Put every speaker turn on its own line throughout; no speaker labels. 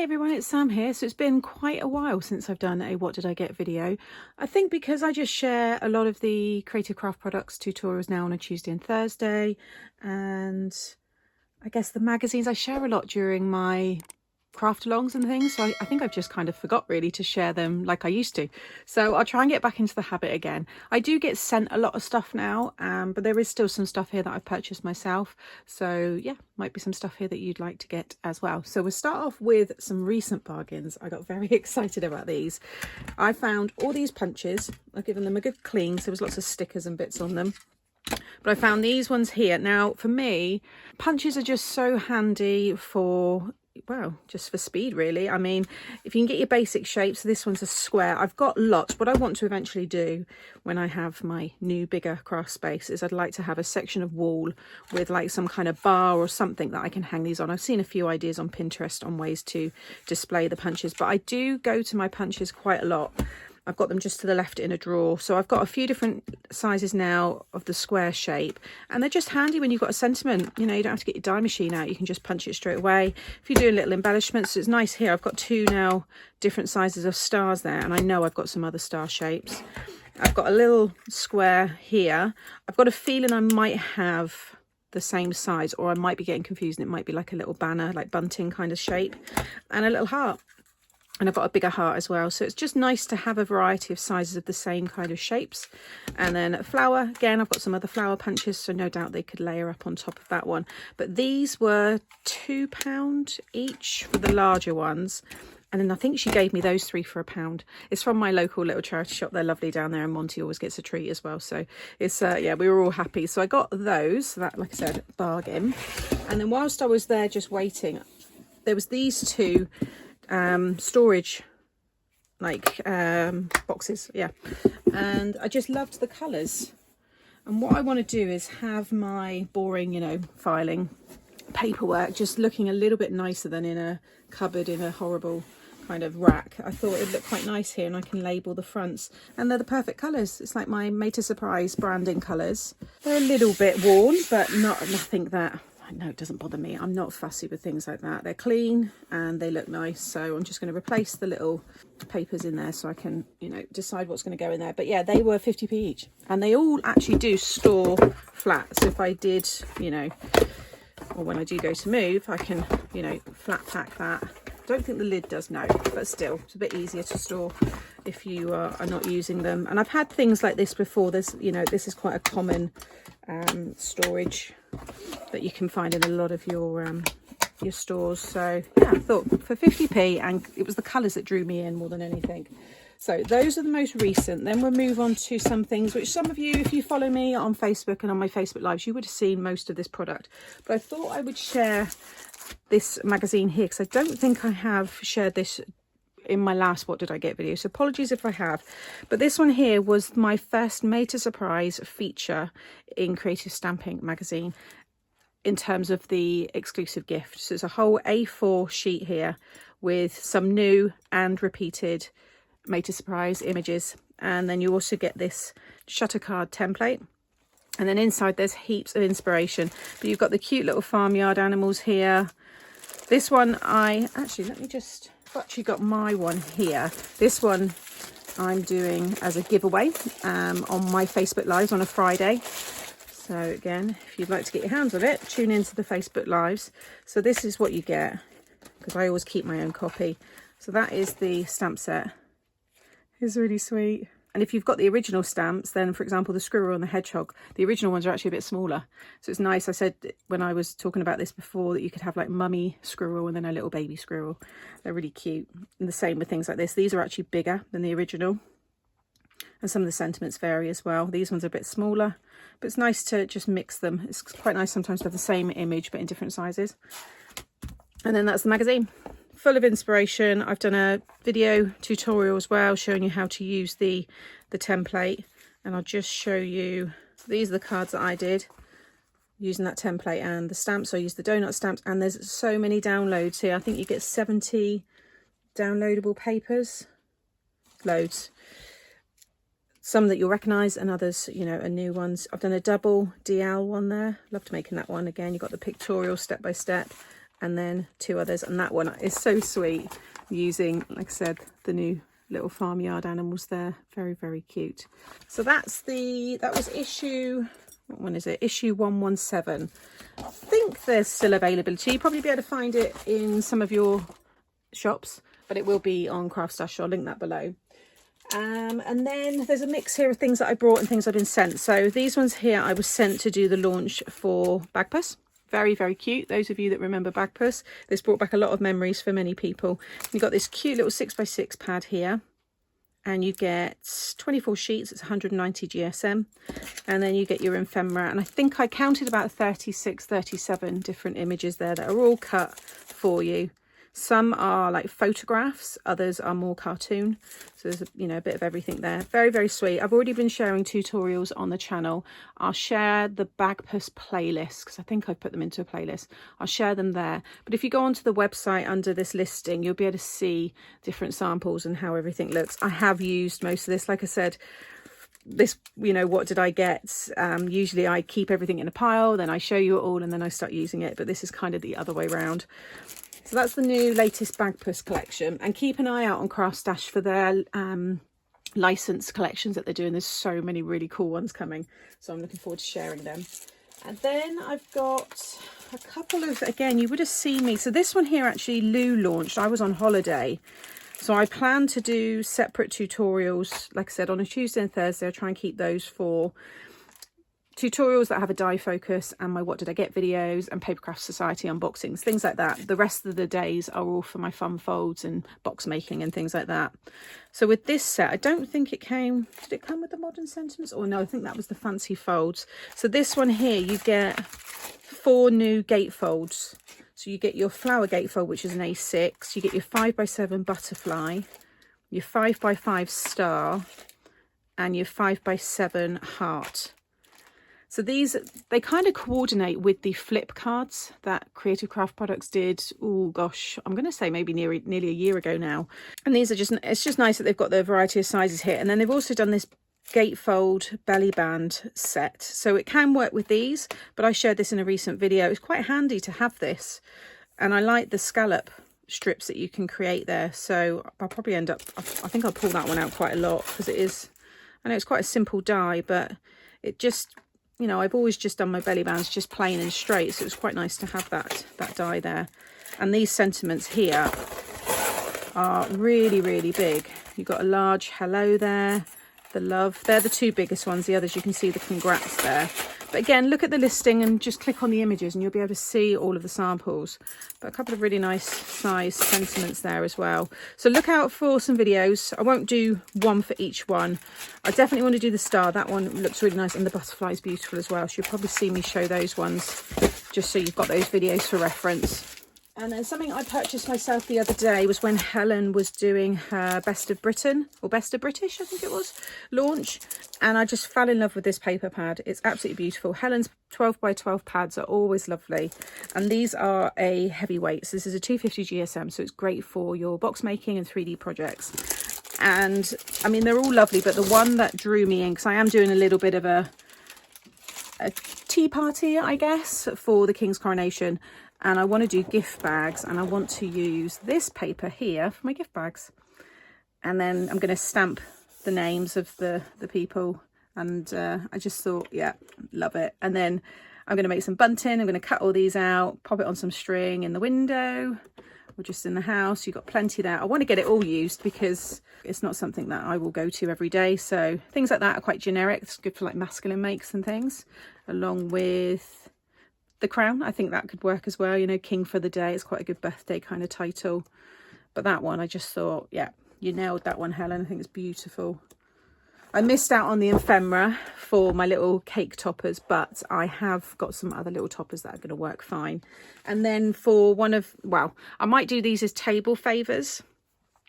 everyone, it's Sam here. So it's been quite a while since I've done a what did I get video. I think because I just share a lot of the creative craft products tutorials now on a Tuesday and Thursday, and I guess the magazines I share a lot during my craft alongs and things, so I think I've just kind of forgot really to share them like I used to. So I'll try and get back into the habit again. I do get sent a lot of stuff now, but there is still some stuff here that I've purchased myself, so yeah, might be some stuff here that you'd like to get as well. So we'll start off with some recent bargains. I got very excited about these. I found all these punches. I've given them a good clean, so there was lots of stickers and bits on them. But I found these ones here. Now for me, punches are just so handy for, well, just for speed really. I mean, if you can get your basic shapes, so this one's a square. I've got lots. What I want to eventually do when I have my new bigger craft space is I'd like to have a section of wall with like some kind of bar or something that I can hang these on. I've seen a few ideas on Pinterest on ways to display the punches, but I do go to my punches quite a lot. I've got them just to the left in a drawer. So I've got a few different sizes now of the square shape, and they're just handy when you've got a sentiment. You know, you don't have to get your die machine out. You can just punch it straight away. If you're doing little embellishments, it's nice here. I've got two now different sizes of stars there, and I know I've got some other star shapes. I've got a little square here. I've got a feeling I might have the same size, or I might be getting confused and it might be like a little banner, like bunting kind of shape, and a little heart. And I've got a bigger heart as well. So it's just nice to have a variety of sizes of the same kind of shapes. And then flower, again, I've got some other flower punches, so no doubt they could layer up on top of that one. But these were £2 each for the larger ones. And then I think she gave me those three for £1. It's from my local little charity shop. They're lovely down there, and Monty always gets a treat as well. So it's, yeah, we were all happy. So I got those, so that, like I said, bargain. And then whilst I was there just waiting, there was these two storage like boxes, yeah, and I just loved the colours. And what I want to do is have my boring, you know, filing paperwork just looking a little bit nicer than in a cupboard in a horrible kind of rack. I thought it'd look quite nice here, and I can label the fronts, and they're the perfect colours. It's like my Made to Surprise branding colours. They're a little bit worn, but nothing that, no, it doesn't bother me. I'm not fussy with things like that. They're clean and they look nice. So I'm just going to replace the little papers in there so I can, you know, decide what's going to go in there. But yeah, they were 50p each, and they all actually do store flat. So if I did, you know, or when I do go to move, I can, you know, flat pack that. Don't think the lid does, no, but still it's a bit easier to store if you are not using them. And I've had things like this before. There's, you know, this is quite a common storage that you can find in a lot of your stores. So yeah, I thought for 50p, and it was the colours that drew me in more than anything. So those are the most recent. Then we'll move on to some things which some of you, if you follow me on Facebook and on my Facebook lives, you would have seen most of this product. But I thought I would share this magazine here because I don't think I have shared this in my last what did I get video, so apologies if I have. But this one here was my first Made to Surprise feature in Creative Stamping magazine in terms of the exclusive gift. So it's a whole A4 sheet here with some new and repeated Made to Surprise images, and then you also get this shutter card template, and then inside there's heaps of inspiration. But you've got the cute little farmyard animals here. This one I've actually got my one here. This one I'm doing as a giveaway on my Facebook Lives on a Friday. So again, if you'd like to get your hands on it, tune into the Facebook Lives. So this is what you get, because I always keep my own copy. So that is the stamp set. It's really sweet. And if you've got the original stamps, then for example, the squirrel and the hedgehog, the original ones are actually a bit smaller. So it's nice. I said when I was talking about this before that you could have like mummy squirrel and then a little baby squirrel. They're really cute. And the same with things like this. These are actually bigger than the original. And some of the sentiments vary as well. These ones are a bit smaller, but it's nice to just mix them. It's quite nice sometimes to have the same image, but in different sizes. And then that's the magazine. Full of inspiration. I've done a video tutorial as well showing you how to use the template, and I'll just show you, these are the cards that I did using that template and the stamps. So I used the donut stamps, and there's so many downloads here. I think you get 70 downloadable papers, loads. Some that you'll recognise and others, you know, are new ones. I've done a double DL one there. Loved making that one. Again, you've got the pictorial step by step and then 2 others. And that one is so sweet, using, like I said, the new little farmyard animals there. Very, very cute. So that was issue, what one is it? Issue 117. I think there's still availability. You'll probably be able to find it in some of your shops, but it will be on Craft Stash. I'll link that below. And then there's a mix here of things that I brought and things I've been sent. So these ones here I was sent to do the launch for Bagpuss. Very, very cute. Those of you that remember Bagpuss, this brought back a lot of memories for many people. You've got this cute little 6x6 pad here, and you get 24 sheets. It's 190 GSM, and then you get your ephemera, and I think I counted about 37 different images there that are all cut for you. Some are like photographs, others are more cartoon. So there's a bit of everything there. Very, very sweet. I've already been sharing tutorials on the channel. I'll share the Bagpuss playlist, because I think I've put them into a playlist. I'll share them there. But if you go onto the website under this listing, you'll be able to see different samples and how everything looks. I have used most of this. Like I said, this, what did I get? Usually I keep everything in a pile, then I show you it all, and then I start using it. But this is kind of the other way around. So that's the new latest Bagpuss collection, and keep an eye out on Craft Stash for their licensed collections that they're doing. There's so many really cool ones coming, so I'm looking forward to sharing them. And then I've got a couple of, again, you would have seen me. So this one here, actually, Lou launched. I was on holiday, so I plan to do separate tutorials, like I said, on a Tuesday and Thursday. I'll try and keep those for tutorials that have a die focus, and my What Did I Get videos and Papercraft Society unboxings, things like that. The rest of the days are all for my fun folds and box making and things like that. So with this set, I don't think it came, did it come with the modern sentiments? Or no, I think that was the fancy folds. So this one here, you get 4 new gatefolds. So you get your flower gatefold, which is an A6. You get your 5x7 butterfly, your 5x5 star, and your 5x7 heart. So these, they kind of coordinate with the flip cards that Creative Craft Products did, oh gosh, I'm going to say maybe nearly a year ago now. And these are just, it's just nice that they've got the variety of sizes here. And then they've also done this Gatefold belly band set. So it can work with these, but I shared this in a recent video. It's quite handy to have this. And I like the scallop strips that you can create there. So I'll probably end up, I think I'll pull that one out quite a lot, because it is, I know it's quite a simple die, but it just, I've always just done my belly bands just plain and straight, so it's quite nice to have that die there. And these sentiments here are really, really big. You've got a large hello there, the love. They're the 2 biggest ones. The others, you can see the congrats there. But again, look at the listing and just click on the images and you'll be able to see all of the samples. But a couple of really nice size sentiments there as well. So look out for some videos. I won't do one for each one. I definitely want to do the star. That one looks really nice, and the butterfly is beautiful as well. So you'll probably see me show those ones, just so you've got those videos for reference. And then something I purchased myself the other day was when Helen was doing her Best of Britain, or Best of British, I think it was, launch. And I just fell in love with this paper pad. It's absolutely beautiful. Helen's 12x12 pads are always lovely. And these are a heavyweight. So this is a 250 GSM, so it's great for your box making and 3D projects. And I mean, they're all lovely, but the one that drew me in, because I am doing a little bit of a tea party, I guess, for the King's coronation. And I want to do gift bags, and I want to use this paper here for my gift bags. And then I'm going to stamp the names of the people. And I just thought, yeah, love it. And then I'm going to make some bunting. I'm going to cut all these out, pop it on some string in the window or just in the house. You've got plenty there. I want to get it all used because it's not something that I will go to every day. So things like that are quite generic. It's good for like masculine makes and things, along with the crown. I think that could work as well, King for the Day. It's quite a good birthday kind of title. But that one, I just thought, yeah, you nailed that one, Helen. I think it's beautiful. I missed out on the ephemera for my little cake toppers, but I have got some other little toppers that are going to work fine. And then for I might do these as table favours.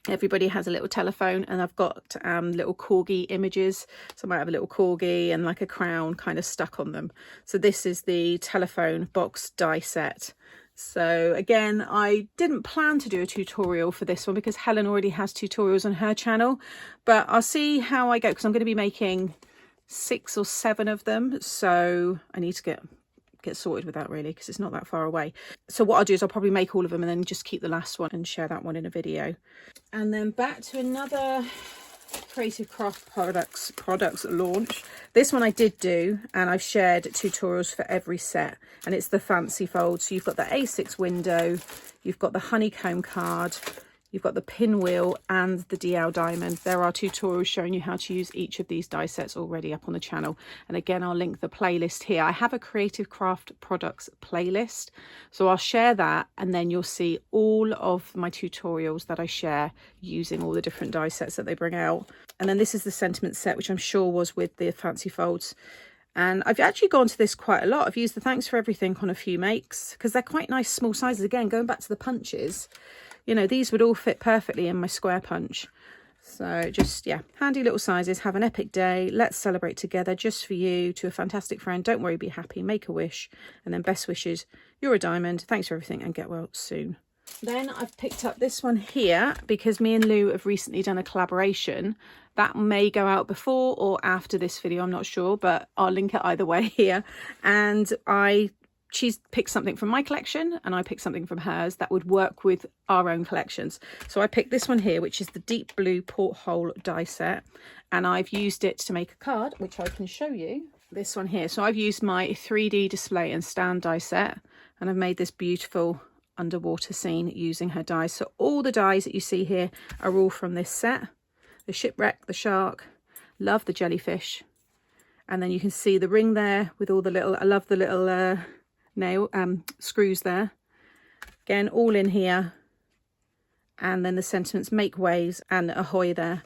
Everybody has a little telephone, and I've got little corgi images. So I might have a little corgi and like a crown kind of stuck on them. So this is the telephone box die set. So again, I didn't plan to do a tutorial for this one because Helen already has tutorials on her channel, but I'll see how I go, because I'm going to be making 6 or 7 of them. So I need to get get sorted with that really, because it's not that far away. So what I'll do is I'll probably make all of them and then just keep the last one and share that one in a video. And then back to another Creative Craft products launch. This one I did do, and I've shared tutorials for every set, and it's the fancy fold. So you've got the A6 window, you've got the honeycomb card, you've got the pinwheel and the DL diamond. There are tutorials showing you how to use each of these die sets already up on the channel. And again, I'll link the playlist here. I have a Creative Craft products playlist, so I'll share that, and then you'll see all of my tutorials that I share using all the different die sets that they bring out. And then this is the sentiment set, which I'm sure was with the fancy folds. And I've actually gone to this quite a lot. I've used the thanks for everything on a few makes because they're quite nice small sizes. Again, going back to the punches, you know, these would all fit perfectly in my square punch. So just, yeah, handy little sizes. Have an epic day. Let's celebrate together. Just for you. To a fantastic friend. Don't worry, be happy. Make a wish. And then best wishes. You're a diamond. Thanks for everything and get well soon. Then I've picked up this one here because me and Lou have recently done a collaboration. That may go out before or after this video, I'm not sure, but I'll link it either way here. And she's picked something from my collection and I picked something from hers that would work with our own collections. So I picked this one here, which is the deep blue Porthole die set, and I've used it to make a card, which I can show you. This one here. So I've used my 3D display and stand die set, and I've made this beautiful underwater scene using her dies. So all the dies that you see here are all from this set. The shipwreck, the shark, love the jellyfish, and then you can see the ring there with all the little, I love the little nail screws there. Again, all in here. And then the sentiments, make waves and ahoy there.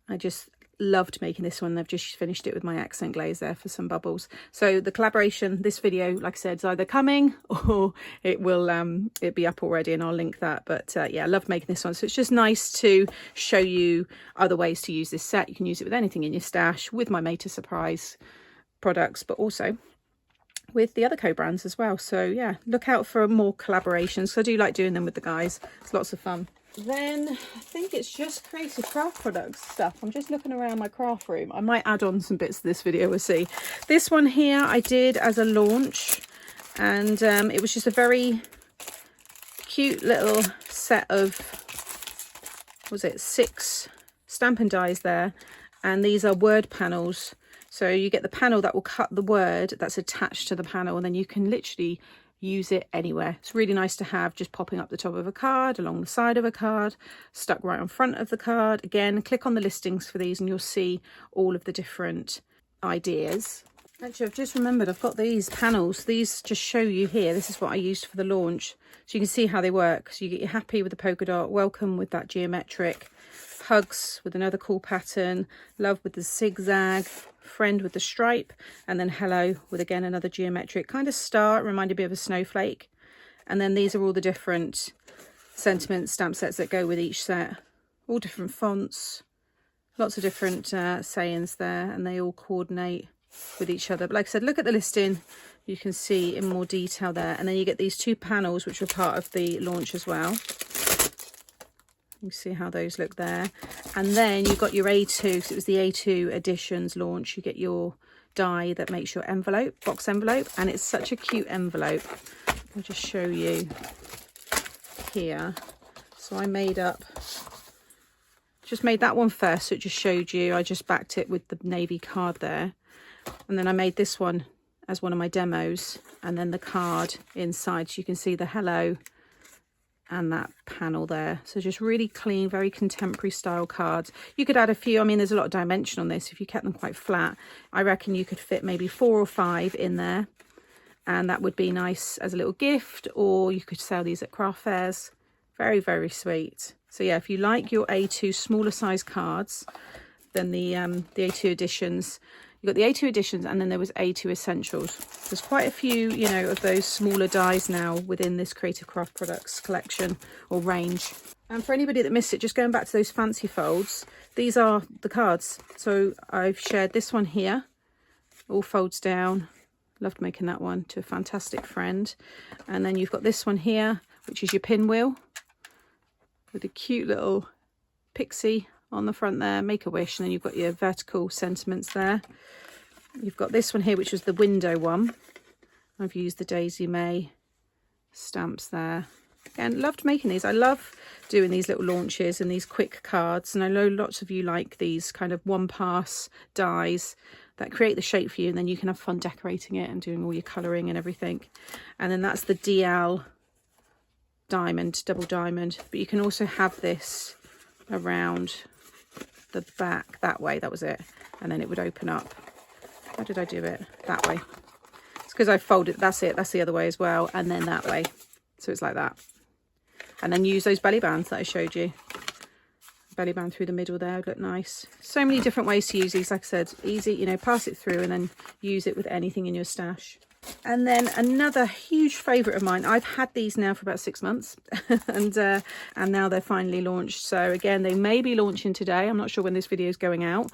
I just loved making this one. I've just finished it with my accent glaze there for some bubbles. So the collaboration, this video, like I said, is either coming or it will it'll be up already, and I'll link that. But yeah, I love making this one. So it's just nice to show you other ways to use this set. You can use it with anything in your stash, with my Made to Surprise products, but also with the other co-brands as well. So yeah, look out for more collaborations. So I do like doing them with the guys. It's lots of fun. Then I think it's just Creative Craft products stuff. I'm just looking around my craft room. I might add on some bits to this video, we'll see. This one here I did as a launch, and it was just a very cute little set of, what was it, 6 Stampin' dies there, and these are word panels. So you get the panel that will cut the word that's attached to the panel, and then you can literally use it anywhere. It's really nice to have, just popping up the top of a card, along the side of a card, stuck right on front of the card. Again, click on the listings for these and you'll see all of the different ideas. Actually, I've just remembered I've got these panels. These just show you here. This is what I used for the launch. So you can see how they work. So you get your happy with the polka dot, welcome with that geometric, hugs with another cool pattern, love with the zigzag, friend with the stripe, and then hello with again another geometric kind of star. It reminded me of a snowflake. And then these are all the different sentiment stamp sets that go with each set, all different fonts, lots of different sayings there, and they all coordinate with each other. But like I said, look at the listing, you can see in more detail there. And then you get these 2 panels which were part of the launch as well. You see how those look there. And then you've got your A2, so it was the A2 editions launch. You get your die that makes your envelope, box envelope, and it's such a cute envelope. I'll just show you here. So I made that one first, so it just showed you. I just backed it with the navy card there. And then I made this one as one of my demos, and then the card inside, so you can see the hello and that panel there. So just really clean, very contemporary style cards. You could add a few, I mean there's a lot of dimension on this. If you kept them quite flat, I reckon you could fit maybe 4 or 5 in there, and that would be nice as a little gift, or you could sell these at craft fairs. Very, very sweet. So yeah, if you like your A2 smaller size cards, then the A2 editions, you've got the A2 editions, and then there was A2 essentials. There's quite a few, you know, of those smaller dies now within this Creative Craft products collection or range. And for anybody that missed it, just going back to those fancy folds, these are the cards. So I've shared this one here, all folds down. Loved making that one, to a fantastic friend. And then you've got this one here, which is your pinwheel with a cute little pixie on the front there, make a wish, and then you've got your vertical sentiments there. You've got this one here, which is the window one, I've used the Daisy May stamps there. Again, loved making these. I love doing these little launches and these quick cards, and I know lots of you like these kind of one pass dies that create the shape for you, and then you can have fun decorating it and doing all your colouring and everything. And then that's the DL diamond, double diamond, but you can also have this around the back that way. That was it. And then it would open up. How did I do it? That way. It's because I folded. That's it. That's the other way as well. And then that way. So it's like that. And then use those belly bands that I showed you. Belly band through the middle there would look nice. So many different ways to use these. Like I said, easy, you know, pass it through and then use it with anything in your stash. And then another huge favourite of mine, I've had these now for about 6 months and now they're finally launched. So again, they may be launching today. I'm not sure when this video is going out.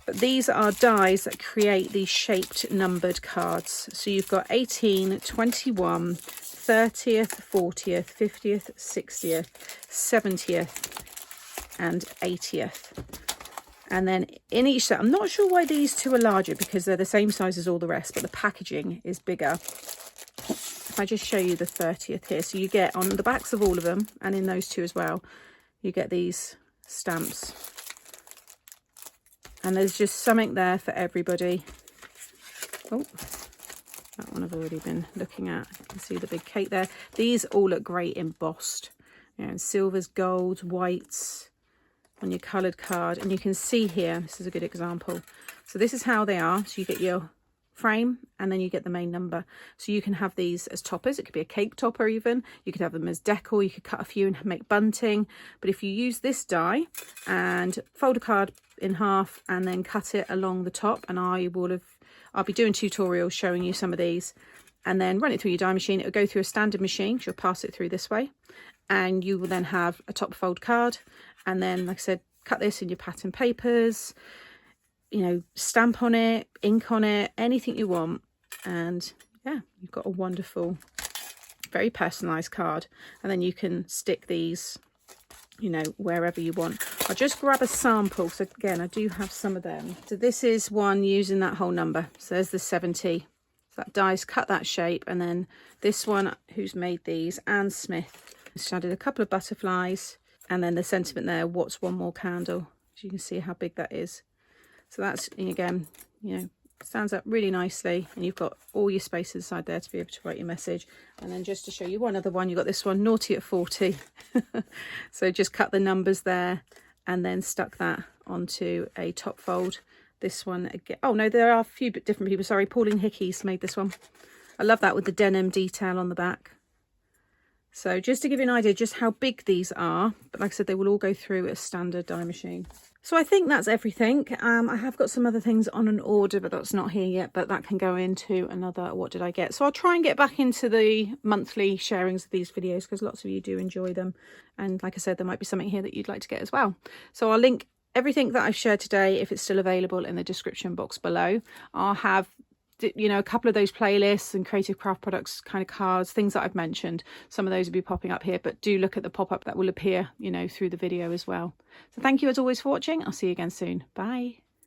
But these are dies that create these shaped numbered cards. So you've got 18, 21, 30th, 40th, 50th, 60th, 70th and 80th. And then in each set, I'm not sure why these two are larger because they're the same size as all the rest, but the packaging is bigger. If I just show you the 30th here, so you get on the backs of all of them and in those two as well, you get these stamps. And there's just something there for everybody. Oh, that one I've already been looking at. You can see the big cake there. These all look great embossed. You know, silvers, golds, whites on your coloured card. And you can see here, this is a good example. So this is how they are. So you get your frame and then you get the main number. So you can have these as toppers. It could be a cake topper even. You could have them as decor. You could cut a few and make bunting. But if you use this die and fold a card in half and then cut it along the top, and I'll be doing tutorials showing you some of these, and then run it through your die machine. It'll go through a standard machine. You'll pass it through this way and you will then have a top fold card. And then, like I said, cut this in your pattern papers, you know, stamp on it, ink on it, anything you want. And yeah, you've got a wonderful, very personalised card. And then you can stick these, you know, wherever you want. I'll just grab a sample. So again, I do have some of them. So this is one using that whole number. So there's the 70. So that die's cut that shape. And then this one, who's made these, Anne Smith, she added a couple of butterflies. And then the sentiment there, what's one more candle? So you can see how big that is. So that's, again, you know, stands up really nicely. And you've got all your space inside there to be able to write your message. And then just to show you one other one, you've got this one, Naughty at 40. So just cut the numbers there and then stuck that onto a top fold. This one, again, oh no, there are a few different people. Sorry, Pauline Hickey's made this one. I love that with the denim detail on the back. So just to give you an idea just how big these are, but like I said, they will all go through a standard die machine. So I think that's everything. I have got some other things on an order, but that's not here yet, but that can go into another what did I get. So I'll try and get back into the monthly sharings of these videos because lots of you do enjoy them. And like I said, there might be something here that you'd like to get as well. So I'll link everything that I've shared today, if it's still available, in the description box below. I'll have, you know, a couple of those playlists and creative craft products kind of cards, things that I've mentioned. Some of those will be popping up here, but do look at the pop-up that will appear, you know, through the video as well. So thank you as always for watching. I'll see you again soon. Bye.